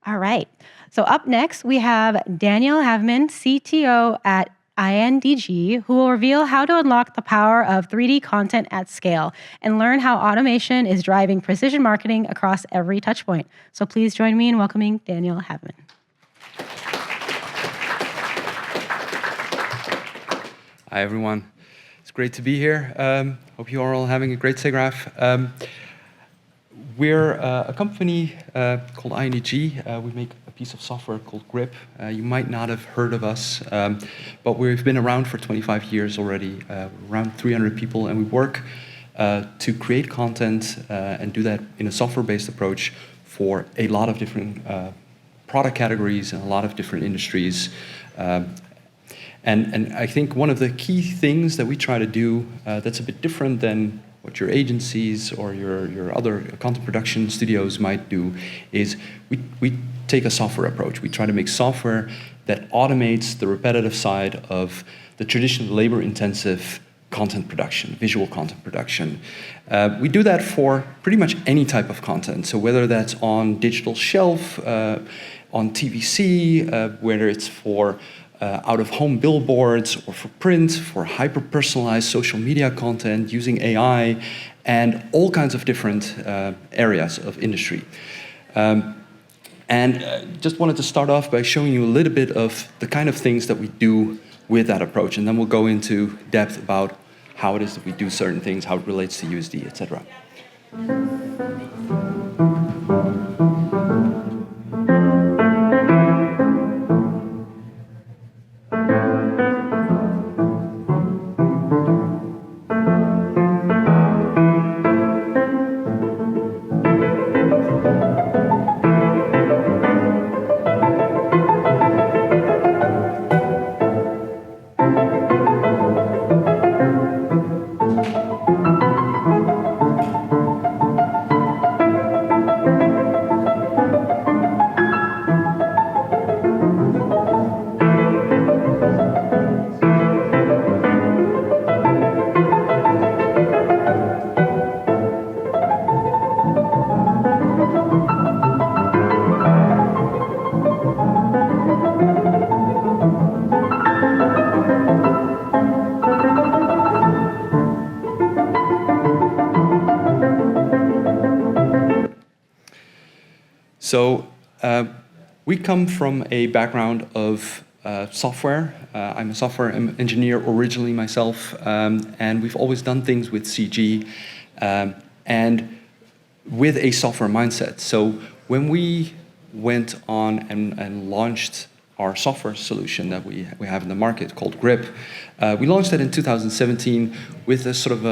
All right. So up next, we have Daniel Havman, CTO at INDG, who will reveal how to unlock the power of 3D content at scale and learn how automation is driving precision marketing across every touchpoint. So please join me in welcoming Daniel Havman. Hi, everyone. It's great to be here. Hope you are all having a great SIGGRAPH. We're a company called INDG. We make a piece of software called Grip. You might not have heard of us, but we've been around for 25 years already, around 300 people, and we work to create content and do that in a software-based approach for a lot of different product categories and a lot of different industries. And I think one of the key things that we try to do that's a bit different than what your agencies or your other content production studios might do is we take a software approach. We try to make software that automates the repetitive side of the traditional labor-intensive content production, visual content production. We do that for pretty much any type of content. So whether that's on digital shelf, on TVC, whether it's for out-of-home billboards or for print, for hyper-personalized social media content using AI, and all kinds of different areas of industry. Just wanted to start off by showing you a little bit of the kind of things that we do with that approach, and then we'll go into depth about how it is that we do certain things, how it relates to USD, etc. So we come from a background of software. I'm a software engineer originally myself, and we've always done things with CG and with a software mindset. So when we went on and launched our software solution that we have in the market called Grip, we launched that in 2017 with a sort of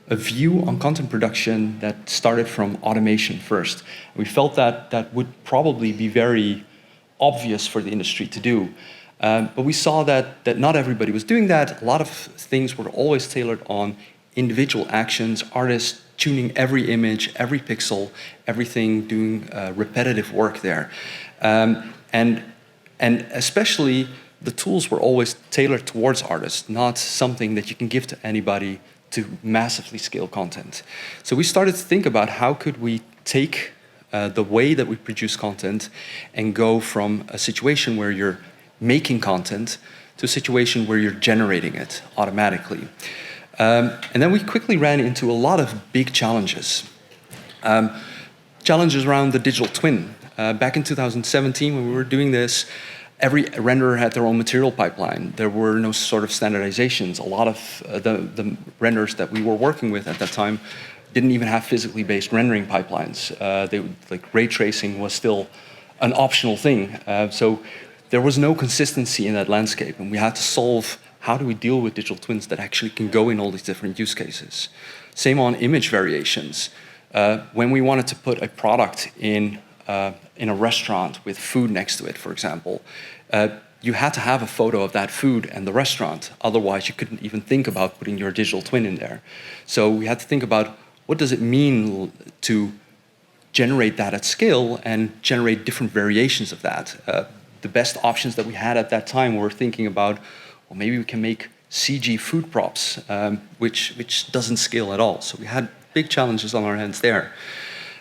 a view on content production that started from automation first. We felt that that would probably be very obvious for the industry to do. But we saw that not everybody was doing that. A lot of things were always tailored on individual actions, artists tuning every image, every pixel, everything, doing repetitive work there. And especially the tools were always tailored towards artists, not something that you can give to anybody to massively scale content. So we started to think about how could we take the way that we produce content and go from a situation where you're making content to a situation where you're generating it automatically. And then we quickly ran into a lot of big challenges. Challenges around the digital twin. Back in 2017, when we were doing this, every renderer had their own material pipeline. There were no sort of standardizations. A lot of the renderers that we were working with at that time didn't even have physically based rendering pipelines. Like ray tracing was still an optional thing. So there was no consistency in that landscape, and we had to solve how do we deal with digital twins that actually can go in all these different use cases. Same on image variations. When we wanted to put a product in a restaurant with food next to it, for example, you had to have a photo of that food and the restaurant. Otherwise, you couldn't even think about putting your digital twin in there. So we had to think about what does it mean to generate that at scale and generate different variations of that. The best options that we had at that time were thinking about, well, maybe we can make CG food props, which doesn't scale at all. So we had big challenges on our hands there.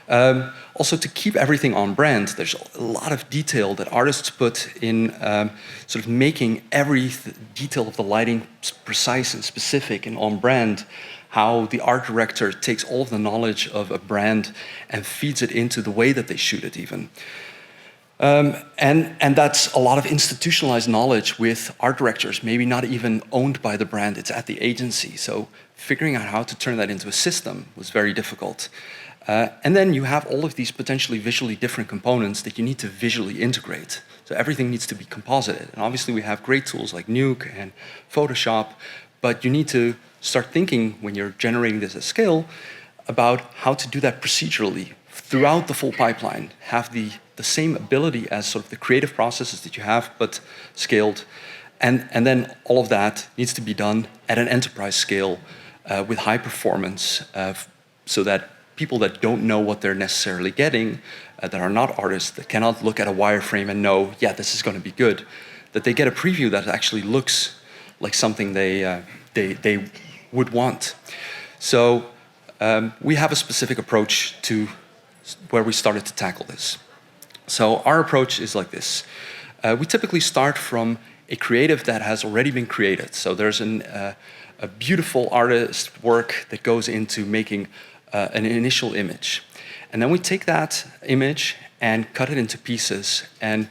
Also, to keep everything on brand, there's a lot of detail that artists put in sort of making every detail of the lighting precise and specific and on brand, how the art director takes all of the knowledge of a brand and feeds it into the way that they shoot it even. And that's a lot of institutionalized knowledge with art directors, maybe not even owned by the brand, it's at the agency. So figuring out how to turn that into a system was very difficult. And then you have all of these potentially visually different components that you need to visually integrate. So everything needs to be composited. And obviously we have great tools like Nuke and Photoshop, but you need to start thinking when you're generating this at scale about how to do that procedurally throughout the full pipeline, have the same ability as sort of the creative processes that you have, but scaled. And then all of that needs to be done at an enterprise scale with high performance so that people that don't know what they're necessarily getting, that are not artists, that cannot look at a wireframe and know, yeah, this is going to be good, that they get a preview that actually looks like something they would want. So we have a specific approach to where we started to tackle this. So our approach is like this. We typically start from a creative that has already been created. So there's a beautiful artist work that goes into making an initial image. And then we take that image and cut it into pieces and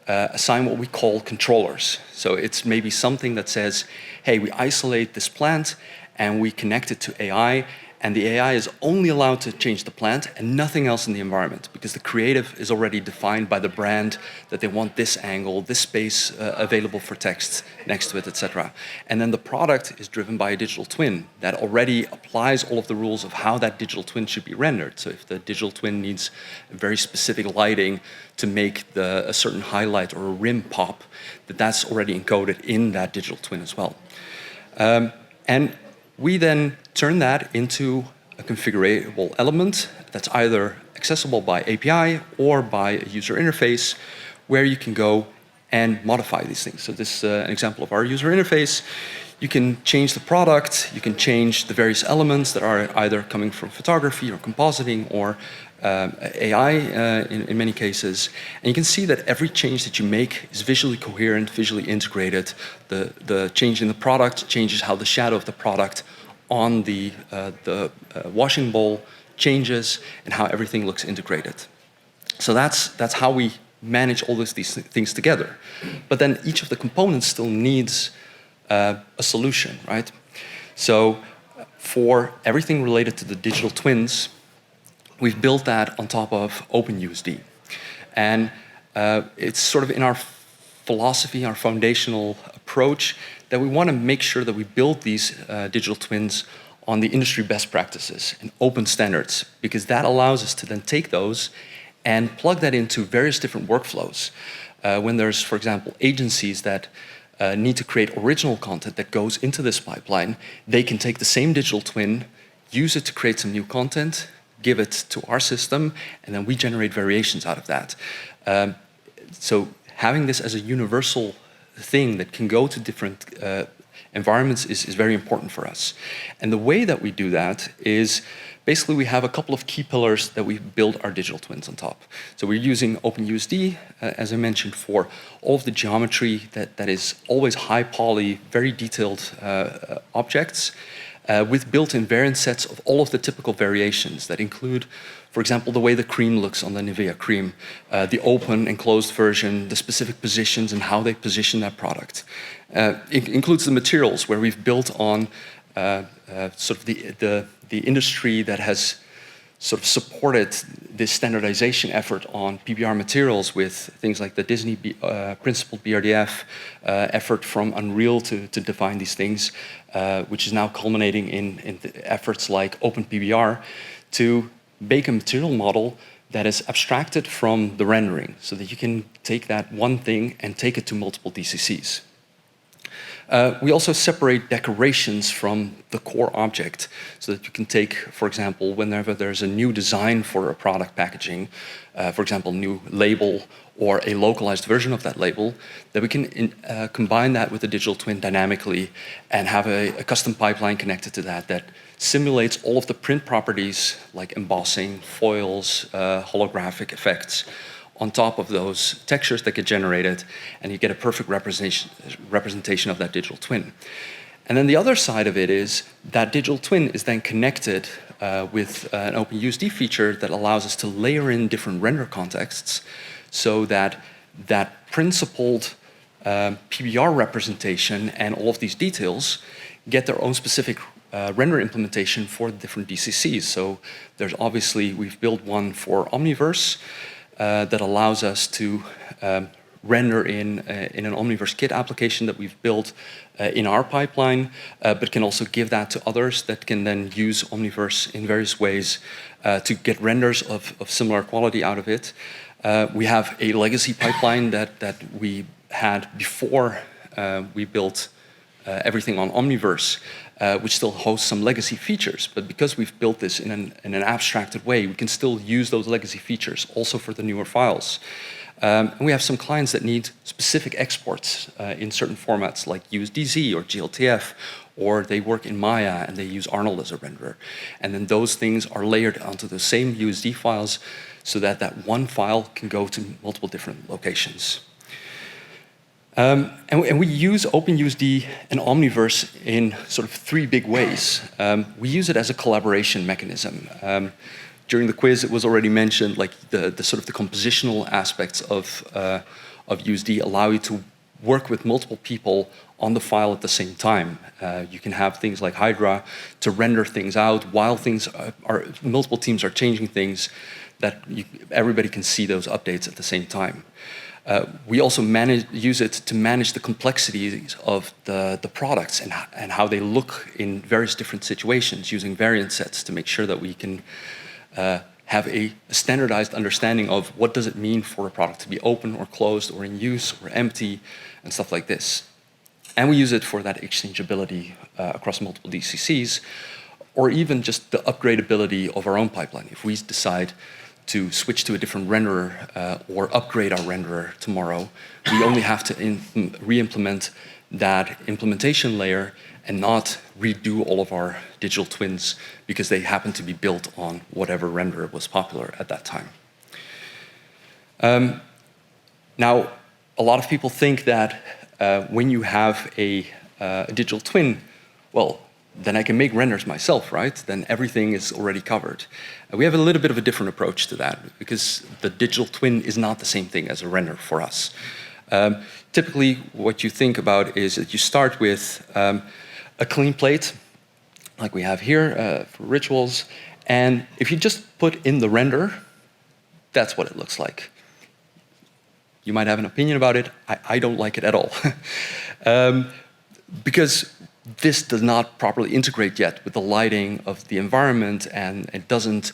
assign what we call controllers. So it's maybe something that says, hey, we isolate this plant and we connect it to AI, and the AI is only allowed to change the plant and nothing else in the environment, because the creative is already defined by the brand that they want this angle, this space available for text next to it, etc. And then the product is driven by a digital twin that already applies all of the rules of how that digital twin should be rendered. So if the digital twin needs very specific lighting to make a certain highlight or a rim pop, that's already encoded in that digital twin as well. And we then turn that into a configurable element that's either accessible by API or by a user interface where you can go and modify these things. So this is an example of our user interface. You can change the product, you can change the various elements that are either coming from photography or compositing or AI in many cases. And you can see that every change that you make is visually coherent, visually integrated. The change in the product changes how the shadow of the product on the washing bowl changes and how everything looks integrated. So that's how we manage all these things together. But then each of the components still needs a solution, right? So for everything related to the digital twins, we've built that on top of OpenUSD. And it's sort of in our philosophy, our foundational approach, that we want to make sure that we build these digital twins on the industry best practices and open standards, because that allows us to then take those and plug that into various different workflows. When there's, for example, agencies that need to create original content that goes into this pipeline, they can take the same digital twin, use it to create some new content, give it to our system, and then we generate variations out of that. So having this as a universal thing that can go to different environments is very important for us. And the way that we do that is basically we have a couple of key pillars that we build our digital twins on top. So we're using OpenUSD, as I mentioned, for all of the geometry that is always high poly, very detailed objects, with built-in variant sets of all of the typical variations that include, for example, the way the cream looks on the NVIDIA cream, the open and closed version, the specific positions and how they position that product. It includes the materials where we've built on sort of the industry that has sort of supported this standardization effort on PBR materials with things like the Disney principled BRDF effort from Unreal to define these things, which is now culminating in efforts like OpenPBR to make a material model that is abstracted from the rendering so that you can take that one thing and take it to multiple DCCs. We also separate decorations from the core object so that you can take, for example, whenever there's a new design for a product packaging, for example, new label or a localized version of that label, that we can combine that with the digital twin dynamically and have a custom pipeline connected to that that simulates all of the print properties like embossing, foils, holographic effects on top of those textures that get generated, and you get a perfect representation of that digital twin. And then the other side of it is that digital twin is then connected with an OpenUSD feature that allows us to layer in different render contexts so that that principled PBR representation and all of these details get their own specific render implementation for the different DCCs. So there's obviously, we've built one for Omniverse that allows us to render in an Omniverse kit application that we've built in our pipeline, but can also give that to others that can then use Omniverse in various ways to get renders of similar quality out of it. We have a legacy pipeline that we had before we built everything on Omniverse, which still hosts some legacy features. But because we've built this in an abstracted way, we can still use those legacy features also for the newer files. And we have some clients that need specific exports in certain formats like USDZ or GLTF, or they work in Maya and they use Arnold as a renderer. And then those things are layered onto the same USD files so that that one file can go to multiple different locations. And we use OpenUSD and Omniverse in sort of three big ways. We use it as a collaboration mechanism. During the quiz, it was already mentioned, like the sort of the compositional aspects of USD allow you to work with multiple people on the file at the same time. You can have things like Hydra to render things out while things multiple teams are changing things, that everybody can see those updates at the same time. We also use it to manage the complexities of the products and how they look in various different situations, using variant sets to make sure that we can have a standardized understanding of what does it mean for a product to be open or closed or in use or empty and stuff like this. And we use it for that exchangeability across multiple DCCs, or even just the upgradability of our own pipeline. If we decide to switch to a different renderer or upgrade our renderer tomorrow, we only have to re-implement that implementation layer and not redo all of our digital twins because they happen to be built on whatever renderer was popular at that time. Now, a lot of people think that when you have a digital twin, well, then I can make renders myself, right? Then everything is already covered. We have a little bit of a different approach to that because the digital twin is not the same thing as a render for us. Typically, what you think about is that you start with a clean plate, like we have here for rituals, and if you just put in the render, that's what it looks like. You might have an opinion about it. I don't like it at all. Because this does not properly integrate yet with the lighting of the environment, and it doesn't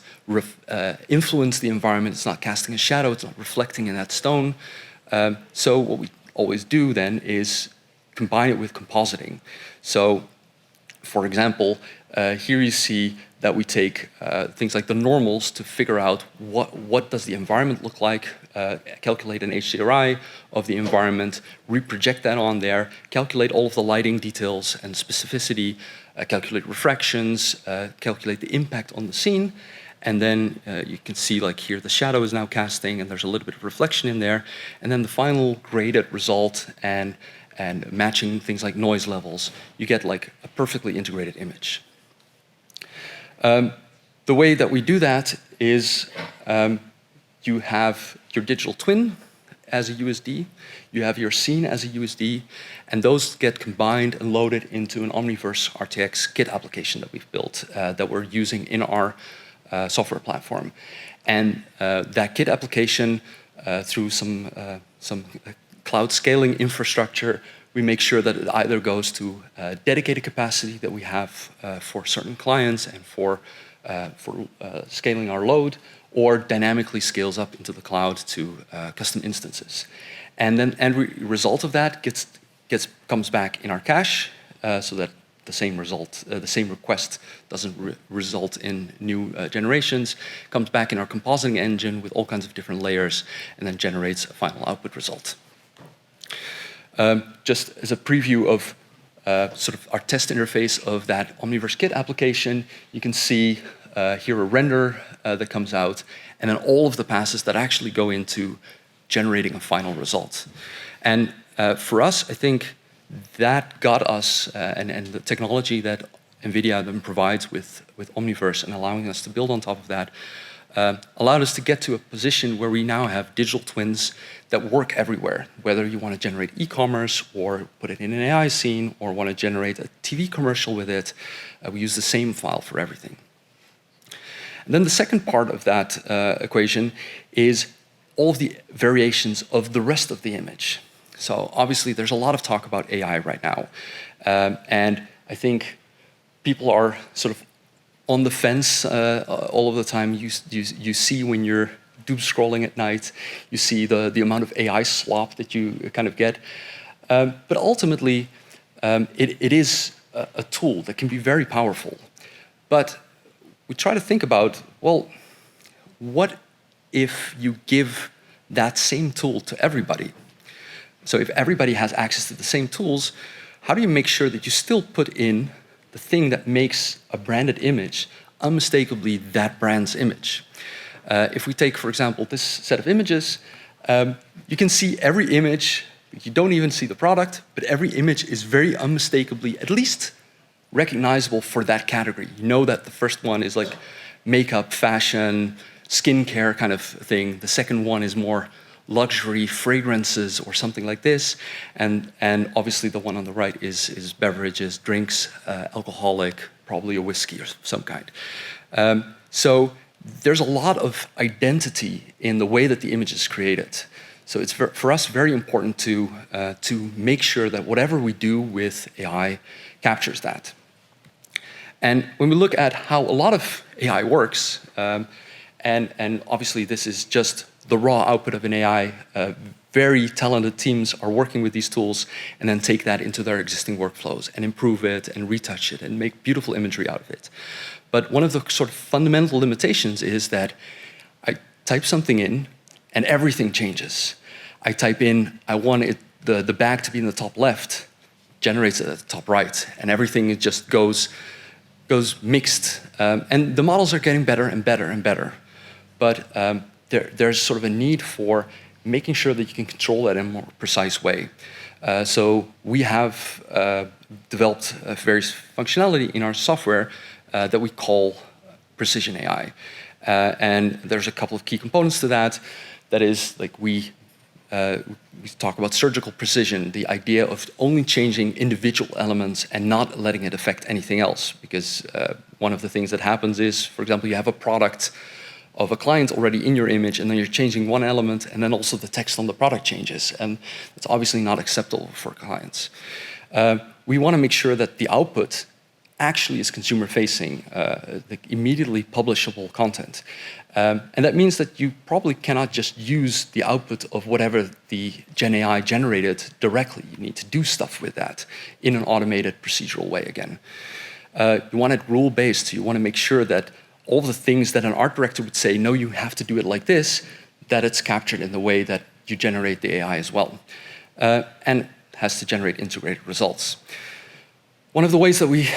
influence the environment. It's not casting a shadow. It's not reflecting in that stone. So what we always do then is combine it with compositing. So, for example, here you see that we take things like the normals to figure out what does the environment look like, calculate an HDRI of the environment, reproject that on there, calculate all of the lighting details and specificity, calculate refractions, calculate the impact on the scene, and then you can see like here the shadow is now casting and there's a little bit of reflection in there, and then the final graded result and matching things like noise levels, you get like a perfectly integrated image. The way that we do that is you have your digital twin as a USD, you have your scene as a USD, and those get combined and loaded into an Omniverse RTX kit application that we've built that we're using in our software platform. And that kit application, through some cloud scaling infrastructure, we make sure that it either goes to dedicated capacity that we have for certain clients and for scaling our load, or dynamically scales up into the cloud to custom instances. And then end result of that gets comes back in our cache, so that the same result, the same request doesn't result in new generations, comes back in our compositing engine with all kinds of different layers, and then generates a final output result. Just as a preview of sort of our test interface of that Omniverse Kit application, you can see here a render that comes out, and then all of the passes that actually go into generating a final result. And for us, I think that got us, and the technology that NVIDIA then provides with Omniverse and allowing us to build on top of that, allowed us to get to a position where we now have digital twins that work everywhere, whether you want to generate e-commerce or put it in an AI scene or want to generate a TV commercial with it, we use the same file for everything. And then the second part of that equation is all of the variations of the rest of the image. So obviously there's a lot of talk about AI right now. And I think people are sort of on the fence all of the time. You see when you're doom scrolling at night, you see the amount of AI slop that you kind of get. But ultimately, it is a tool that can be very powerful. But we try to think about, well, what if you give that same tool to everybody? So if everybody has access to the same tools, how do you make sure that you still put in the thing that makes a branded image unmistakably that brand's image? If we take, for example, this set of images, you can see every image. You don't even see the product, but every image is very unmistakably, at least recognizable for that category. You know that the first one is like makeup, fashion, skincare kind of thing. The second one is more luxury, fragrances, or something like this. And obviously the one on the right is beverages, drinks, alcoholic, probably a whiskey of some kind. So there's a lot of identity in the way that the image is created. So it's for us very important to make sure that whatever we do with AI captures that. And when we look at how a lot of AI works, and obviously this is just the raw output of an AI, very talented teams are working with these tools and then take that into their existing workflows and improve it and retouch it and make beautiful imagery out of it. But one of the sort of fundamental limitations is that I type something in and everything changes. I type in, I want the bag to be in the top left, generates it at the top right, and everything just goes mixed. And the models are getting better and better and better. But there's sort of a need for making sure that you can control that in a more precise way. So we have developed various functionality in our software that we call Precision AI. And there's a couple of key components to that. That is, like we talk about surgical precision, the idea of only changing individual elements and not letting it affect anything else. Because one of the things that happens is, for example, you have a product of a client already in your image, and then you're changing one element, and then also the text on the product changes. And it's obviously not acceptable for clients. We want to make sure that the output actually is consumer-facing, like immediately publishable content. And that means that you probably cannot just use the output of whatever the Gen AI generated directly. You need to do stuff with that in an automated procedural way again. You want it rule-based. You want to make sure that all the things that an art director would say, no, you have to do it like this, that it's captured in the way that you generate the AI as well. And has to generate integrated results. One of the ways that we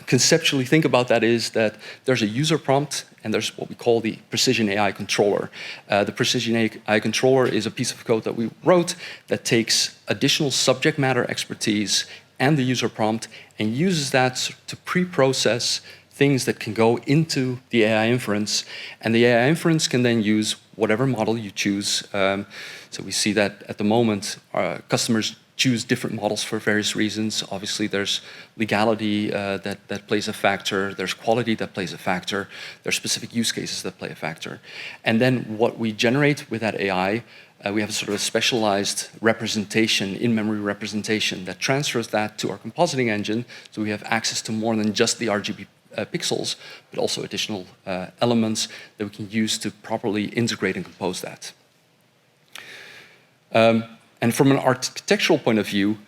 conceptually think about that is that there's a user prompt and there's what we call the Precision AI controller. The Precision AI controller is a piece of code that we wrote that takes additional subject matter expertise and the user prompt and uses that to pre-process things that can go into the AI inference, and the AI inference can then use whatever model you choose. So we see that at the moment, customers choose different models for various reasons. Obviously, there's legality that plays a factor. There's quality that plays a factor. There's specific use cases that play a factor. And then what we generate with that AI, we have a sort of a specialized representation, in-memory representation that transfers that to our compositing engine. So we have access to more than just the RGB pixels, but also additional elements that we can use to properly integrate and compose that. And from an architectural point of view,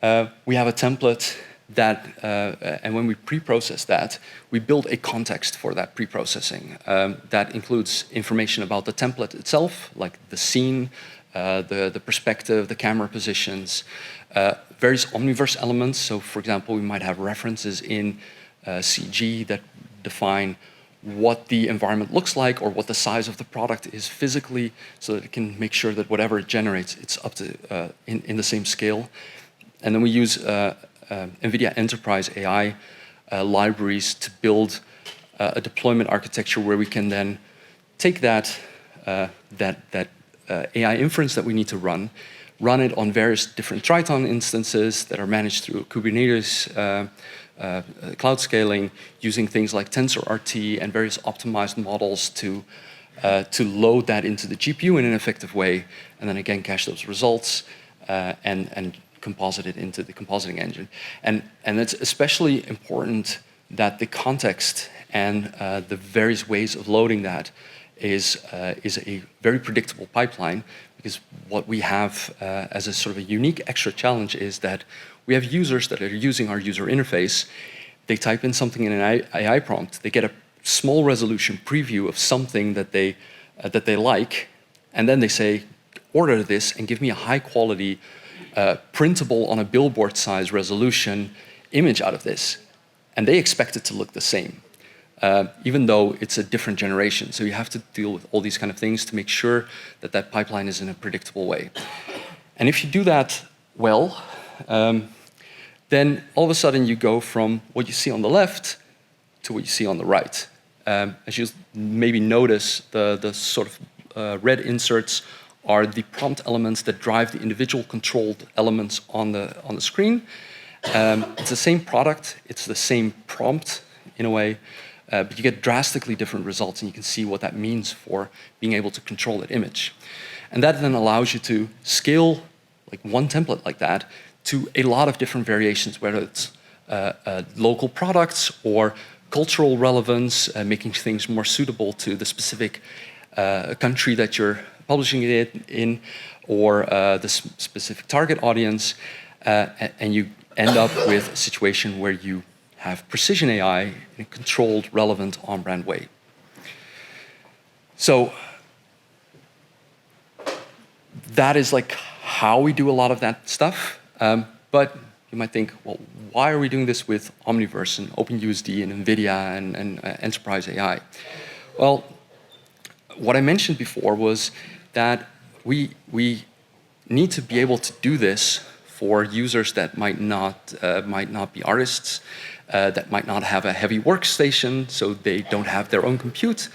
we have a template that, and when we pre-process that, we build a context for that pre-processing. That includes information about the template itself, like the scene, the perspective, the camera positions, various Omniverse elements. So for example, we might have references in CG that define what the environment looks like or what the size of the product is physically, so that it can make sure that whatever it generates, it's up to in the same scale. And then we use NVIDIA Enterprise AI libraries to build a deployment architecture where we can then take that AI inference that we need to run it on various different Triton instances that are managed through Kubernetes cloud scaling, using things like TensorRT and various optimized models to load that into the GPU in an effective way, and then again cache those results and composite it into the compositing engine. And it's especially important that the context and the various ways of loading that is a very predictable pipeline, because what we have as a sort of a unique extra challenge is that we have users that are using our user interface. They type in something in an AI prompt, they get a small resolution preview of something that they like, and then they say, order this and give me a high quality, printable on a billboard size resolution image out of this. And they expect it to look the same, even though it's a different generation. So you have to deal with all these kind of things to make sure that that pipeline is in a predictable way. And if you do that well, then all of a sudden you go from what you see on the left to what you see on the right. As you maybe notice, the sort of red inserts are the prompt elements that drive the individual controlled elements on the screen. It's the same product, it's the same prompt in a way, but you get drastically different results, and you can see what that means for being able to control that image. And that then allows you to scale like one template like that to a lot of different variations, whether it's local products or cultural relevance, making things more suitable to the specific country that you're publishing it in, or the specific target audience, and you end up with a situation where you have precision AI in a controlled, relevant, on-brand way. So that is like how we do a lot of that stuff. But you might think, well, why are we doing this with Omniverse and OpenUSD and NVIDIA and Enterprise AI? Well, what I mentioned before was that we need to be able to do this for users that might not be artists, that might not have a heavy workstation, so they don't have their own compute.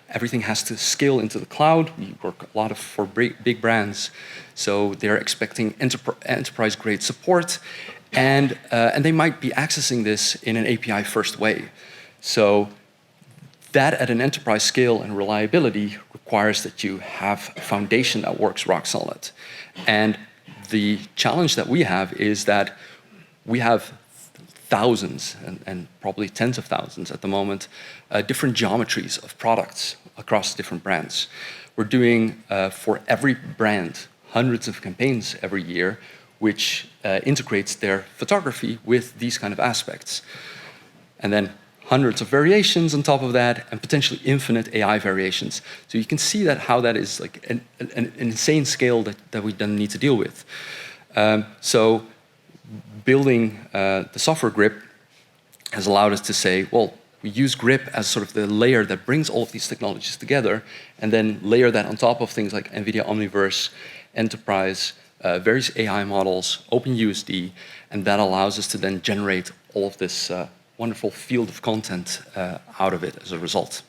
Everything has to scale into the cloud. We work a lot for big brands, so they're expecting enterprise-grade support, and they might be accessing this in an API-first way. So that at an enterprise scale and reliability requires that you have a foundation that works rock solid. And the challenge that we have is that we have thousands and probably tens of thousands at the moment, different geometries of products across different brands. We're doing, for every brand, hundreds of campaigns every year, which integrates their photography with these kind of aspects. And then hundreds of variations on top of that, and potentially infinite AI variations. So you can see that how that is like an insane scale that we then need to deal with. So building the software grip has allowed us to say, well, we use grip as sort of the layer that brings all of these technologies together, and then layer that on top of things like NVIDIA Omniverse, Enterprise, various AI models, OpenUSD, and that allows us to then generate all of this wonderful field of content out of it as a result.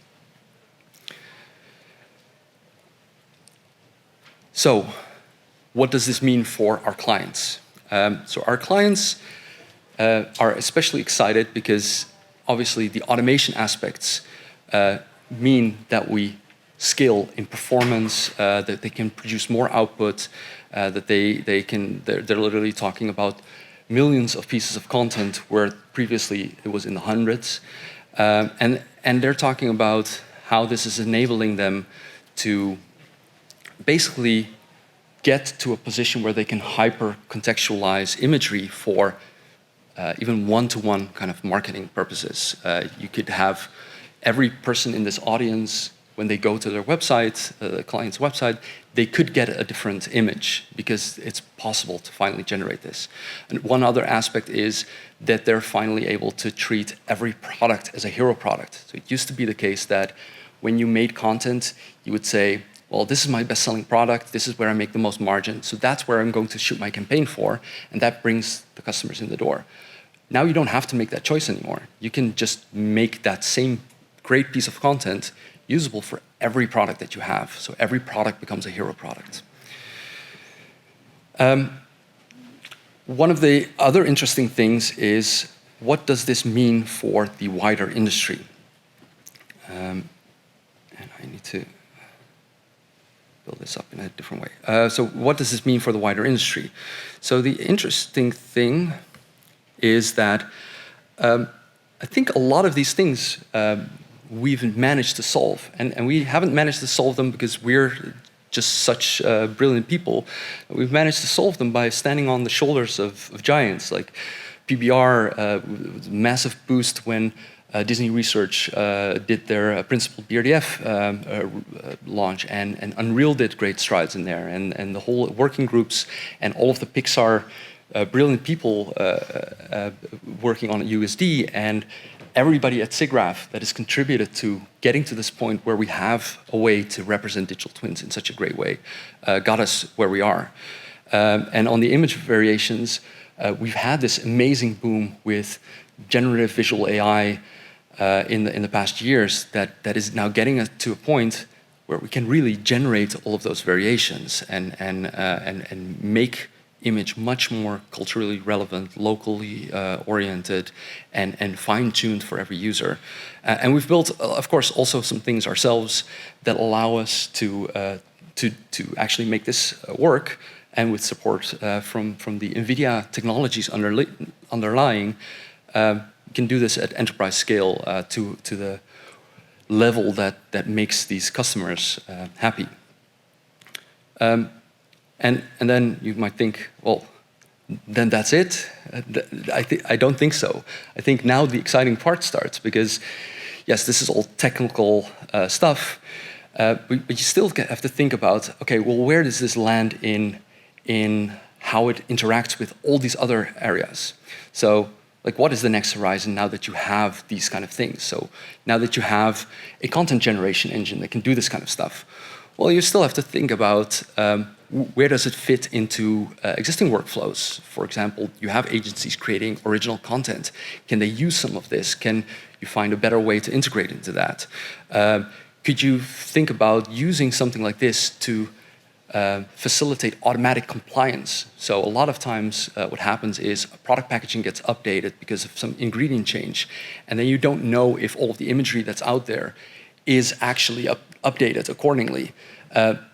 So, what does this mean for our clients? So our clients are especially excited because obviously the automation aspects mean that we scale in performance, that they can produce more output, that they're literally talking about millions of pieces of content where previously it was in the hundreds. And they're talking about how this is enabling them to basically get to a position where they can hyper-contextualize imagery for even one-to-one kind of marketing purposes. You could have every person in this audience, when they go to their website, the client's website, they could get a different image because it's possible to finally generate this. And one other aspect is that they're finally able to treat every product as a hero product. So it used to be the case that when you made content, you would say, well, this is my best-selling product, this is where I make the most margin, so that's where I'm going to shoot my campaign for, and that brings the customers in the door. Now you don't have to make that choice anymore. You can just make that same great piece of content usable for every product that you have. So every product becomes a hero product. One of the other interesting things is, what does this mean for the wider industry? And I need to build this up in a different way. So what does this mean for the wider industry? So the interesting thing is that I think a lot of these things we've managed to solve. And we haven't managed to solve them because we're just such brilliant people. We've managed to solve them by standing on the shoulders of giants like PBR, massive boost when Disney Research did their principal BRDF launch, and Unreal did great strides in there, and the whole working groups and all of the Pixar brilliant people working on USD, and everybody at SIGGRAPH that has contributed to getting to this point where we have a way to represent digital twins in such a great way, got us where we are. And on the image variations, we've had this amazing boom with generative visual AI in the past years that is now getting us to a point where we can really generate all of those variations and make image much more culturally relevant, locally oriented, and fine-tuned for every user. And we've built, of course, also some things ourselves that allow us to actually make this work, and with support from the NVIDIA technologies underlying, we can do this at enterprise scale to the level that makes these customers happy. And then you might think, well, then that's it? I don't think so. I think now the exciting part starts, because yes, this is all technical stuff, but you still have to think about, okay, well, where does this land in how it interacts with all these other areas? So, like, what is the next horizon now that you have these kind of things? So now that you have a content generation engine that can do this kind of stuff, well, you still have to think about where does it fit into existing workflows? For example, you have agencies creating original content. Can they use some of this? Can you find a better way to integrate into that? Could you think about using something like this to facilitate automatic compliance? So a lot of times what happens is product packaging gets updated because of some ingredient change, and then you don't know if all of the imagery that's out there is actually updated accordingly.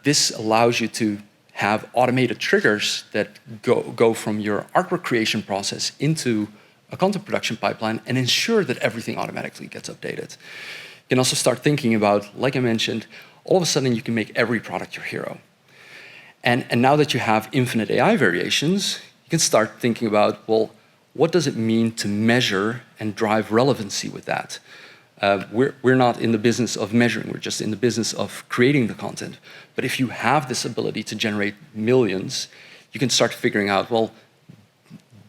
This allows you to have automated triggers that go from your artwork creation process into a content production pipeline and ensure that everything automatically gets updated. You can also start thinking about, like I mentioned, all of a sudden you can make every product your hero. And now that you have infinite AI variations, you can start thinking about, well, what does it mean to measure and drive relevancy with that? We're not in the business of measuring, we're just in the business of creating the content. But if you have this ability to generate millions, you can start figuring out, well,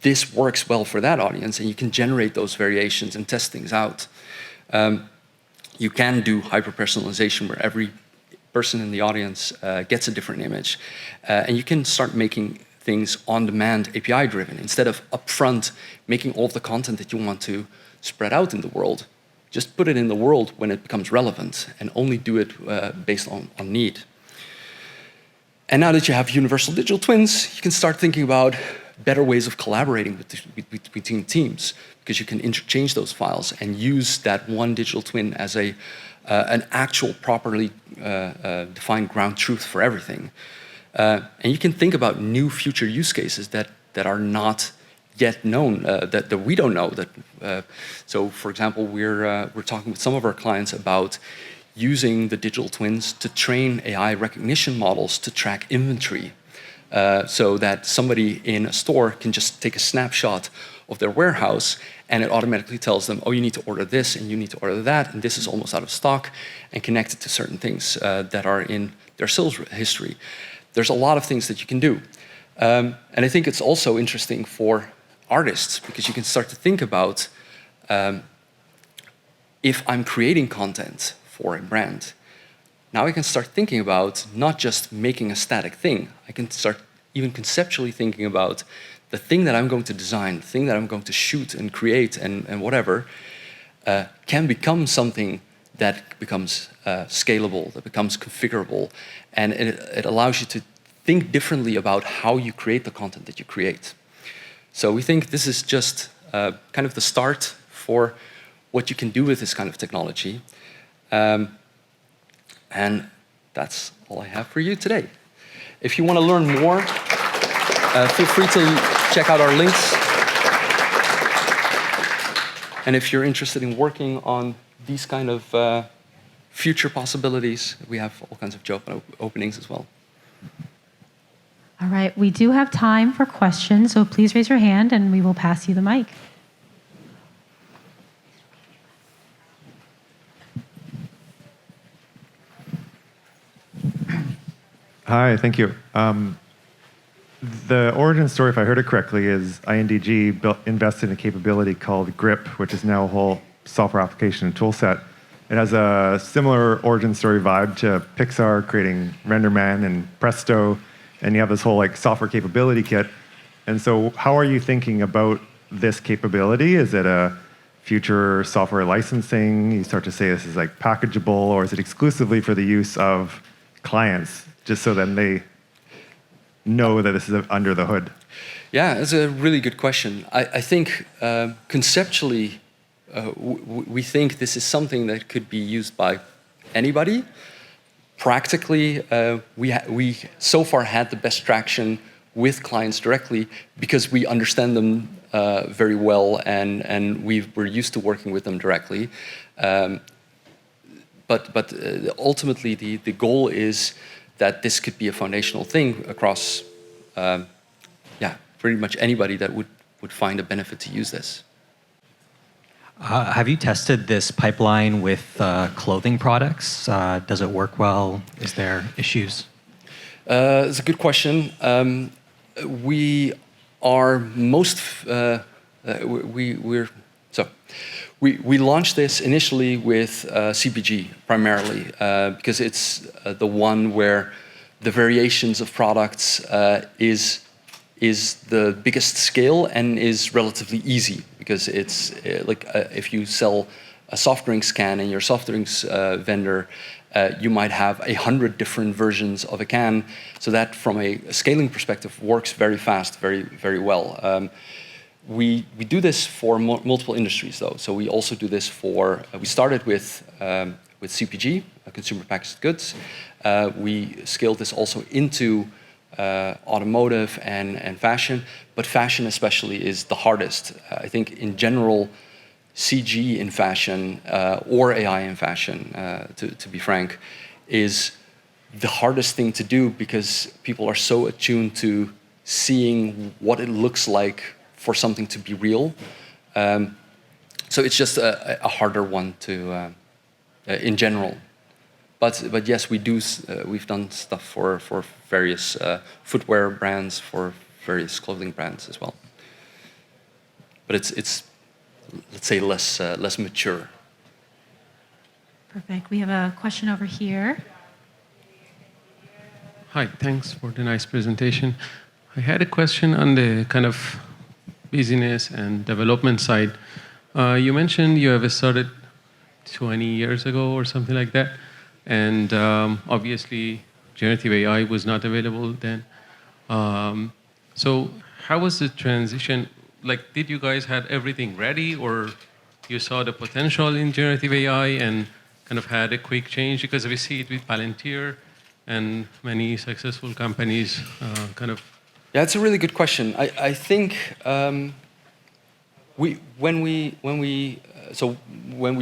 this works well for that audience, and you can generate those variations and test things out. You can do hyper-personalization where every person in the audience gets a different image. And you can start making things on-demand, API-driven, instead of upfront making all of the content that you want to spread out in the world. Just put it in the world when it becomes relevant, and only do it based on need. And now that you have universal digital twins, you can start thinking about better ways of collaborating between teams, because you can interchange those files and use that one digital twin as an actual properly defined ground truth for everything. And you can think about new future use cases that are not yet known, that we don't know. So, for example, we're talking with some of our clients about using the digital twins to train AI recognition models to track inventory. so that somebody in a store can just take a snapshot of their warehouse, and it automatically tells them, oh, you need to order this, and you need to order that, and this is almost out of stock, and connect it to certain things that are in their sales history. There's a lot of things that you can do. And I think it's also interesting for artists, because you can start to think about, if I'm creating content for a brand, now I can start thinking about not just making a static thing. I can start even conceptually thinking about the thing that I'm going to design, the thing that I'm going to shoot and create and whatever, can become something that becomes scalable, that becomes configurable. And it allows you to think differently about how you create the content that you create. So we think this is just kind of the start for what you can do with this kind of technology. And that's all I have for you today. If you want to learn more, feel free to check out our links. And if you're interested in working on these kind of future possibilities, we have all kinds of job openings as well. All right, we do have time for questions, so please raise your hand and we will pass you the mic. Hi, thank you. The origin story, if I heard it correctly, is INDG invested in a capability called GRIP, which is now a whole software application and tool set. It has a similar origin story vibe to Pixar creating RenderMan and Presto, and you have this whole like software capability kit. And so how are you thinking about this capability? Is it a future software licensing? You start to say this is like packageable, or is it exclusively for the use of clients, just so then they know that this is under the hood? Yeah, that's a really good question. I think conceptually, we think this is something that could be used by anybody. Practically, we so far had the best traction with clients directly because we understand them very well, and we're used to working with them directly. But ultimately, the goal is that this could be a foundational thing across, pretty much anybody that would find a benefit to use this. Have you tested this pipeline with clothing products? Does it work well? Is there issues? It's a good question. We are we launched this initially with CPG primarily because it's the one where the variations of products is the biggest scale and is relatively easy, because it's like if you sell a soft drinks can in your soft drinks vendor, you might have 100 different versions of a can, so that from a scaling perspective works very fast, very well. We do this for multiple industries though. So we also do this for, we started with CPG, consumer packaged goods. We scaled this also into automotive and fashion, but fashion especially is the hardest. I think in general, CG in fashion or AI in fashion, to be frank, is the hardest thing to do because people are so attuned to seeing what it looks like for something to be real. So it's just a harder one to, in general. But yes, we do. We've done stuff for various footwear brands, for various clothing brands as well. But it's let's say less mature. Perfect. We have a question over here. Hi, thanks for the nice presentation. I had a question on the kind of business and development side. You mentioned you have started 20 years ago or something like that. And obviously, generative AI was not available then. So how was the transition? Like, did you guys have everything ready, or you saw the potential in generative AI and kind of had a quick change? Because we see it with Palantir and many successful companies kind of. Yeah, it's a really good question. I think when we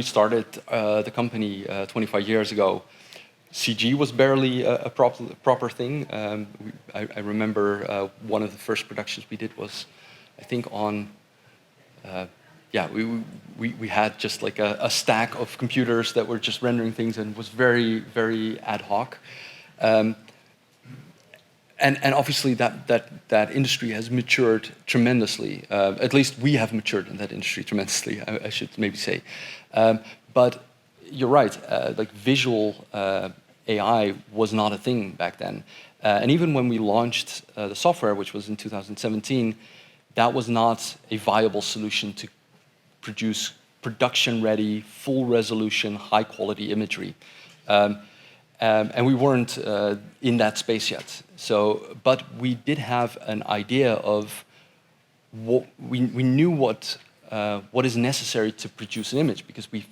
started the company 25 years ago, CG was barely a proper thing. I remember one of the first productions we did was, I think, on, we had just like a stack of computers that were just rendering things and was very, very ad hoc. And obviously that industry has matured tremendously. At least we have matured in that industry tremendously, I should maybe say. But you're right, like visual AI was not a thing back then. And even when we launched the software, which was in 2017, that was not a viable solution to produce production-ready, full-resolution, high-quality imagery. And we weren't in that space yet. So, but we did have an idea of what we knew what is necessary to produce an image, because we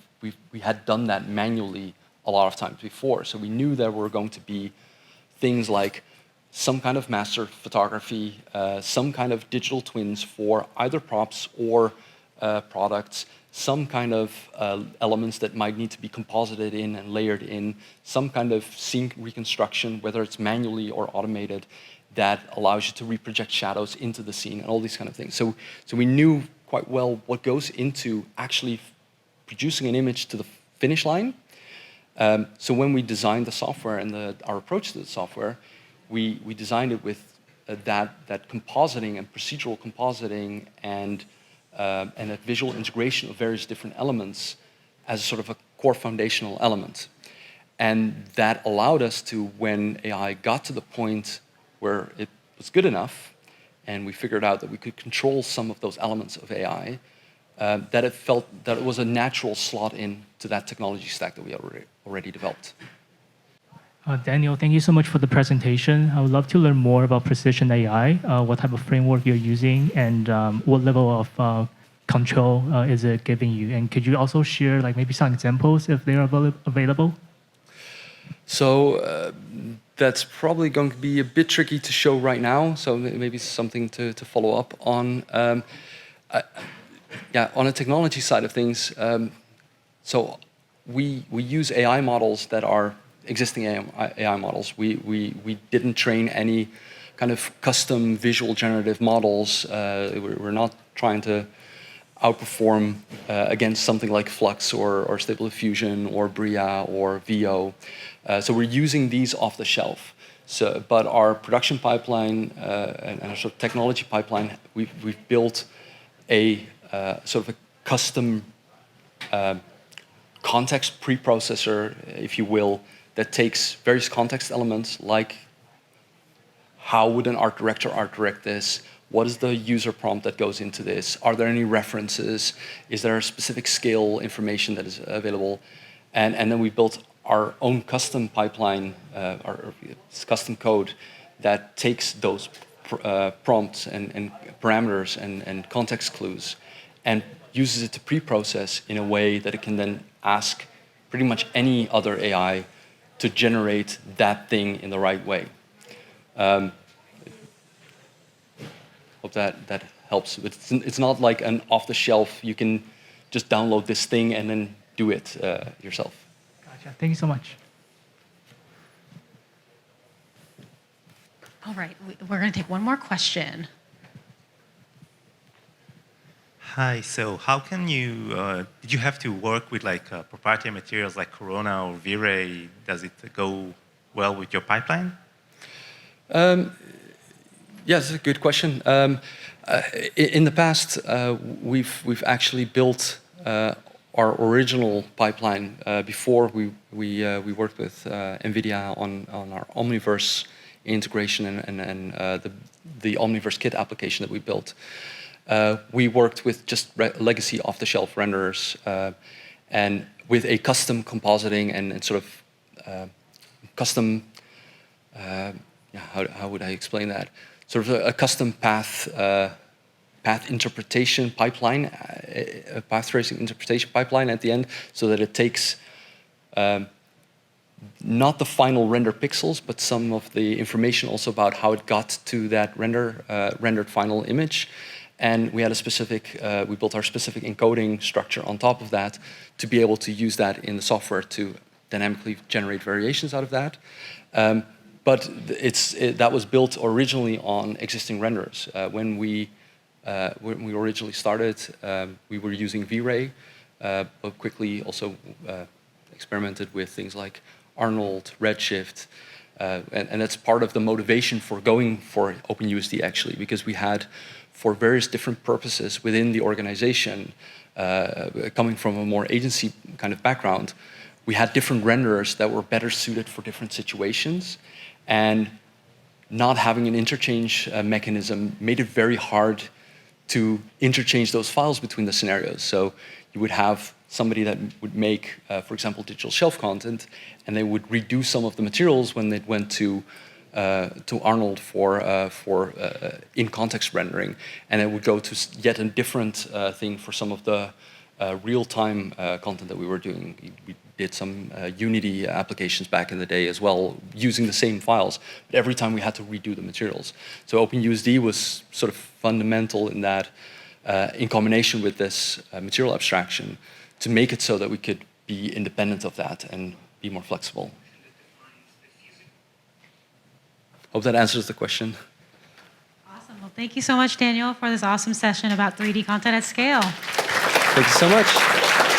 had done that manually a lot of times before. So we knew there were going to be things like some kind of master photography, some kind of digital twins for either props or products, some kind of elements that might need to be composited in and layered in, some kind of scene reconstruction, whether it's manually or automated, that allows you to reproject shadows into the scene and all these kind of things. So we knew quite well what goes into actually producing an image to the finish line. So when we designed the software and our approach to the software, we designed it with that compositing and procedural compositing and that visual integration of various different elements as sort of a core foundational element. And that allowed us to, when AI got to the point where it was good enough, and we figured out that we could control some of those elements of AI, that it felt that it was a natural slot in to that technology stack that we already developed. Daniel, thank you so much for the presentation. I would love to learn more about precision AI, what type of framework you're using, and what level of control is it giving you? And could you also share like maybe some examples if they are available? So that's probably going to be a bit tricky to show right now, so maybe something to follow up on. Yeah, on the technology side of things, so we use AI models that are existing AI models. We didn't train any kind of custom visual generative models. We're not trying to outperform against something like Flux or Stable Diffusion or Bria or VO. So we're using these off the shelf. So, but our production pipeline and our sort of technology pipeline, we've built a sort of a custom context preprocessor, if you will, that takes various context elements like how would an art director art direct this? What is the user prompt that goes into this? Are there any references? Is there a specific scale information that is available? And then we built our own custom pipeline, our custom code that takes those prompts and parameters and context clues and uses it to pre-process in a way that it can then ask pretty much any other AI to generate that thing in the right way. Hope that helps. It's not like an off-the-shelf, you can just download this thing and then do it yourself. Gotcha. Thank you so much. All right, we're going to take one more question. Hi, so how can you, did you have to work with like proprietary materials like Corona or V-Ray? Does it go well with your pipeline? Yes, it's a good question. In the past, we've actually built our original pipeline before we worked with NVIDIA on our Omniverse integration and the Omniverse kit application that we built. We worked with just legacy off-the-shelf renderers and with a custom compositing and sort of custom, how would I explain that? Sort of a custom path interpretation pipeline, a path tracing interpretation pipeline at the end, so that it takes not the final render pixels, but some of the information also about how it got to that rendered final image. And we had a specific, we built our specific encoding structure on top of that to be able to use that in the software to dynamically generate variations out of that. But that was built originally on existing renderers. When we originally started, we were using V-Ray, but quickly also experimented with things like Arnold, Redshift, and that's part of the motivation for going for OpenUSD actually, because we had, for various different purposes within the organization, coming from a more agency kind of background, we had different renderers that were better suited for different situations, and not having an interchange mechanism made it very hard to interchange those files between the scenarios. So you would have somebody that would make, for example, digital shelf content, and they would redo some of the materials when they went to Arnold for in-context rendering, and it would go to yet a different thing for some of the real-time content that we were doing. We did some Unity applications back in the day as well, using the same files, but every time we had to redo the materials. So OpenUSD was sort of fundamental in that, in combination with this material abstraction, to make it so that we could be independent of that and be more flexible. Hope that answers the question. Awesome. Well, thank you so much, Daniel, for this awesome session about 3D content at scale. Thank you so much.